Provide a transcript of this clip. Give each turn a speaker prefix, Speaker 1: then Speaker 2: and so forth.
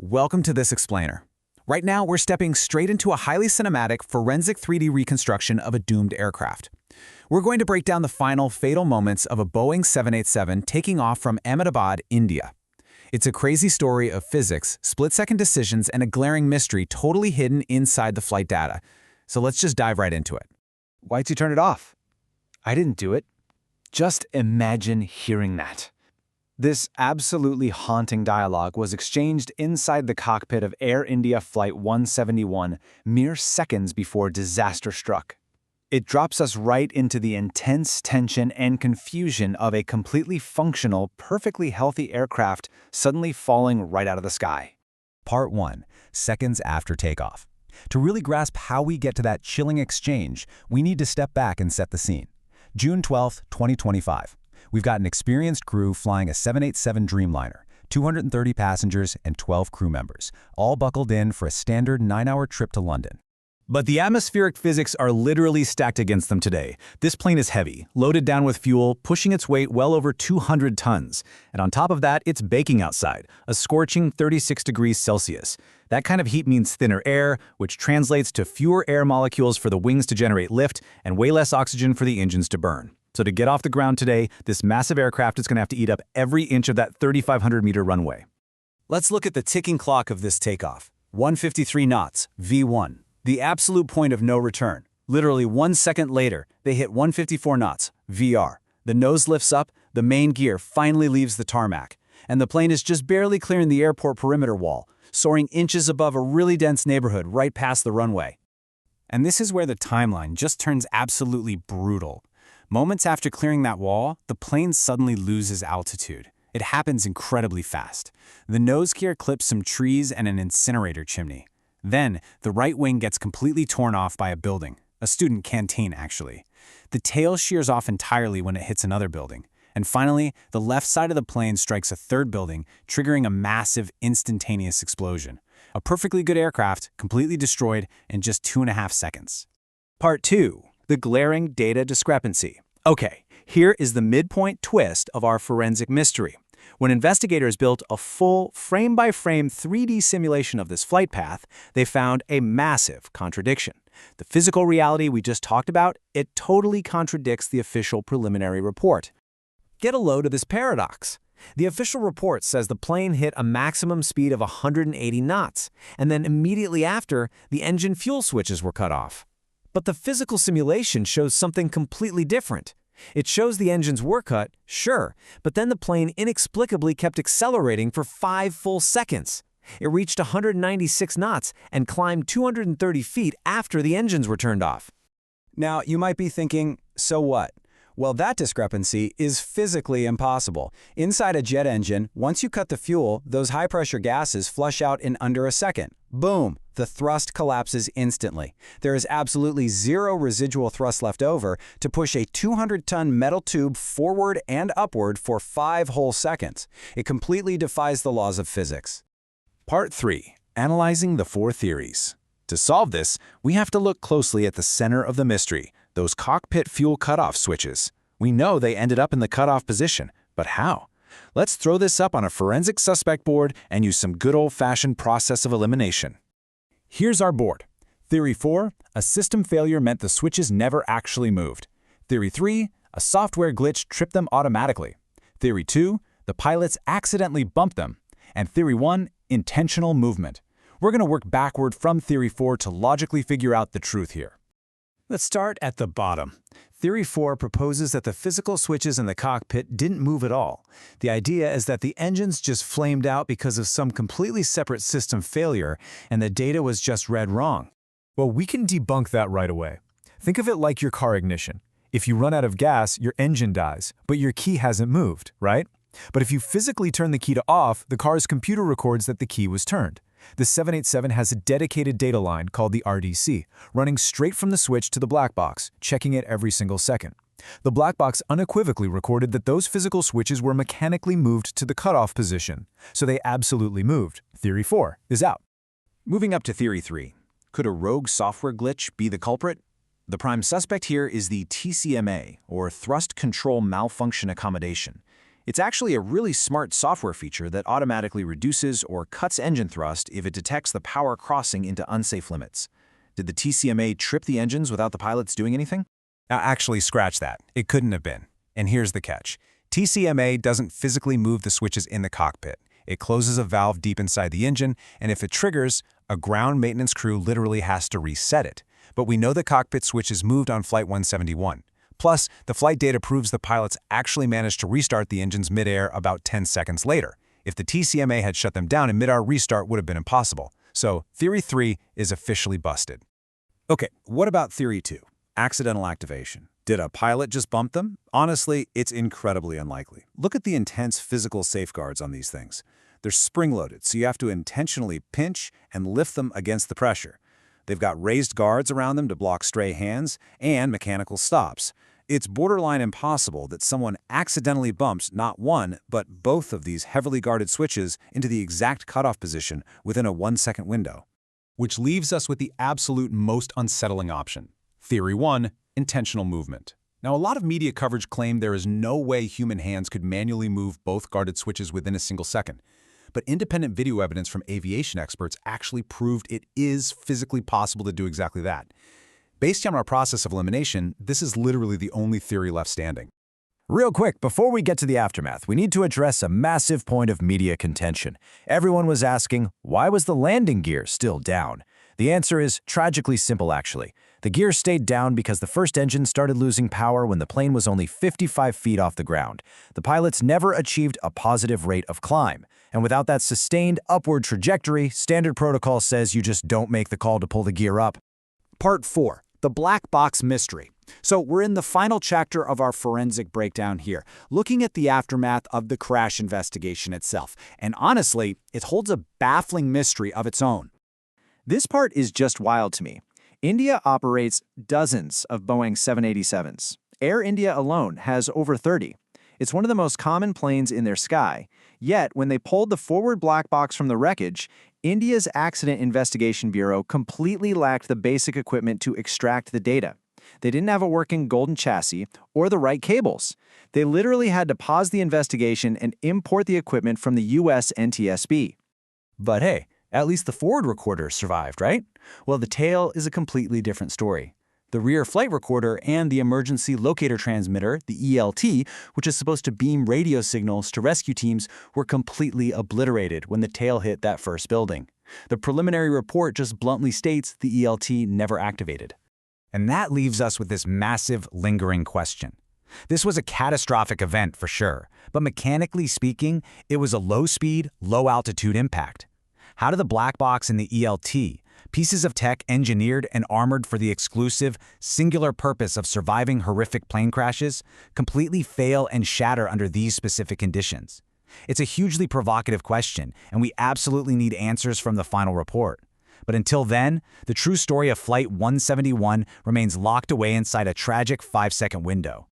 Speaker 1: Welcome to this explainer. Right now, we're stepping straight into a highly cinematic, forensic 3D reconstruction of a doomed aircraft. We're going to break down the final fatal moments of a Boeing 787 taking off from Ahmedabad, India. It's a crazy story of physics, split-second decisions, and a glaring mystery totally hidden inside the flight data. So let's just dive right into it.
Speaker 2: Why'd you turn it off? I didn't do it. Just imagine hearing that. This absolutely haunting dialogue was exchanged inside the cockpit of Air India Flight 171 mere seconds before disaster struck. It drops us right into the intense tension and confusion of a completely functional, perfectly healthy aircraft suddenly falling right out of the sky.
Speaker 3: Part 1. Seconds after takeoff. To really grasp how we get to that chilling exchange, we need to step back and set the scene. June 12, 2025. We've got an experienced crew flying a 787 Dreamliner, 230 passengers and 12 crew members, all buckled in for a standard 9-hour trip to London.
Speaker 1: But the atmospheric physics are literally stacked against them today. This plane is heavy, loaded down with fuel, pushing its weight well over 200 tons. And on top of that, it's baking outside, a scorching 36 degrees Celsius. That kind of heat means thinner air, which translates to fewer air molecules for the wings to generate lift and way less oxygen for the engines to burn. So to get off the ground today, this massive aircraft is going to have to eat up every inch of that 3,500-meter runway. Let's look at the ticking clock of this takeoff. 153 knots, V1. The absolute point of no return. Literally 1 second later, they hit 154 knots, VR. The nose lifts up, the main gear finally leaves the tarmac, and the plane is just barely clearing the airport perimeter wall, soaring inches above a really dense neighborhood right past the runway. And this is where the timeline just turns absolutely brutal. Moments after clearing that wall, the plane suddenly loses altitude. It happens incredibly fast. The nose gear clips some trees and an incinerator chimney. Then, the right wing gets completely torn off by a building, a student canteen actually. The tail shears off entirely when it hits another building. And finally, the left side of the plane strikes a third building, triggering a massive, instantaneous explosion. A perfectly good aircraft, completely destroyed in just 2.5 seconds. Part 2. The glaring data discrepancy. Okay, here is the midpoint twist of our forensic mystery. When investigators built a full frame-by-frame 3D simulation of this flight path, they found a massive contradiction. The physical reality we just talked about, it totally contradicts the official preliminary report. Get a load of this paradox. The official report says the plane hit a maximum speed of 180 knots, and then immediately after, the engine fuel switches were cut off. But the physical simulation shows something completely different. It shows the engines were cut, sure, but then the plane inexplicably kept accelerating for 5 full seconds. It reached 196 knots and climbed 230 feet after the engines were turned off. Now, you might be thinking, so what? Well, that discrepancy is physically impossible. Inside a jet engine, once you cut the fuel, those high-pressure gases flush out in under a second. Boom! The thrust collapses instantly. There is absolutely zero residual thrust left over to push a 200-ton metal tube forward and upward for 5 whole seconds. It completely defies the laws of physics. Part 3. Analyzing the 4 theories. To solve this, we have to look closely at the center of the mystery, those cockpit fuel cutoff switches. We know they ended up in the cutoff position, but how? Let's throw this up on a forensic suspect board and use some good old-fashioned process of elimination. Here's our board. Theory 4, a system failure meant the switches never actually moved. Theory 3, a software glitch tripped them automatically. Theory 2, the pilots accidentally bumped them. And Theory 1, intentional movement. We're going to work backward from Theory 4 to logically figure out the truth here. Let's start at the bottom. Theory 4 proposes that the physical switches in the cockpit didn't move at all. The idea is that the engines just flamed out because of some completely separate system failure, and the data was just read wrong.
Speaker 4: Well, we can debunk that right away. Think of it like your car ignition. If you run out of gas, your engine dies, but your key hasn't moved, right? But if you physically turn the key to off, the car's computer records that the key was turned. The 787 has a dedicated data line called the RDC, running straight from the switch to the black box, checking it every single second. The black box unequivocally recorded that those physical switches were mechanically moved to the cutoff position, so they absolutely moved. Theory 4 is out.
Speaker 1: Moving up to Theory 3. Could a rogue software glitch be the culprit? The prime suspect here is the TCMA, or Thrust Control Malfunction Accommodation. It's actually a really smart software feature that automatically reduces or cuts engine thrust if it detects the power crossing into unsafe limits. Did the TCMA trip the engines without the pilots doing anything?
Speaker 3: Now, actually, scratch that. It couldn't have been. And here's the catch. TCMA doesn't physically move the switches in the cockpit. It closes a valve deep inside the engine, and if it triggers, a ground maintenance crew literally has to reset it. But we know the cockpit switches moved on Flight 171. Plus, the flight data proves the pilots actually managed to restart the engines midair about 10 seconds later. If the TCMA had shut them down, a mid-air restart would have been impossible. So, Theory 3 is officially busted.
Speaker 1: Okay, what about Theory 2? Accidental activation. Did a pilot just bump them? Honestly, it's incredibly unlikely. Look at the intense physical safeguards on these things. They're spring-loaded, so you have to intentionally pinch and lift them against the pressure. They've got raised guards around them to block stray hands and mechanical stops. It's borderline impossible that someone accidentally bumps not one, but both of these heavily guarded switches into the exact cutoff position within a 1-second window.
Speaker 3: Which leaves us with the absolute most unsettling option. Theory 1, intentional movement. Now, a lot of media coverage claimed there is no way human hands could manually move both guarded switches within a single second. But independent video evidence from aviation experts actually proved it is physically possible to do exactly that. Based on our process of elimination, this is literally the only theory left standing.
Speaker 1: Real quick, before we get to the aftermath, we need to address a massive point of media contention. Everyone was asking, why was the landing gear still down? The answer is tragically simple, actually. The gear stayed down because the first engine started losing power when the plane was only 55 feet off the ground. The pilots never achieved a positive rate of climb. And without that sustained upward trajectory, standard protocol says you just don't make the call to pull the gear up. Part 4. The black box mystery. So we're in the final chapter of our forensic breakdown here, looking at the aftermath of the crash investigation itself. And honestly, it holds a baffling mystery of its own. This part is just wild to me. India operates dozens of Boeing 787s. Air India alone has over 30. It's one of the most common planes in their sky. Yet, when they pulled the forward black box from the wreckage, India's Accident Investigation Bureau completely lacked the basic equipment to extract the data. They didn't have a working golden chassis or the right cables. They literally had to pause the investigation and import the equipment from the US NTSB. But hey, at least the forward recorder survived, right? Well, the tail is a completely different story. The rear flight recorder and the emergency locator transmitter, the ELT, which is supposed to beam radio signals to rescue teams, were completely obliterated when the tail hit that first building. The preliminary report just bluntly states the ELT never activated. And that leaves us with this massive, lingering question. This was a catastrophic event for sure, but mechanically speaking, it was a low-speed, low-altitude impact. How did the black box and the ELT, pieces of tech engineered and armored for the exclusive, singular purpose of surviving horrific plane crashes, completely fail and shatter under these specific conditions? It's a hugely provocative question, and we absolutely need answers from the final report. But until then, the true story of Flight 171 remains locked away inside a tragic 5-second window.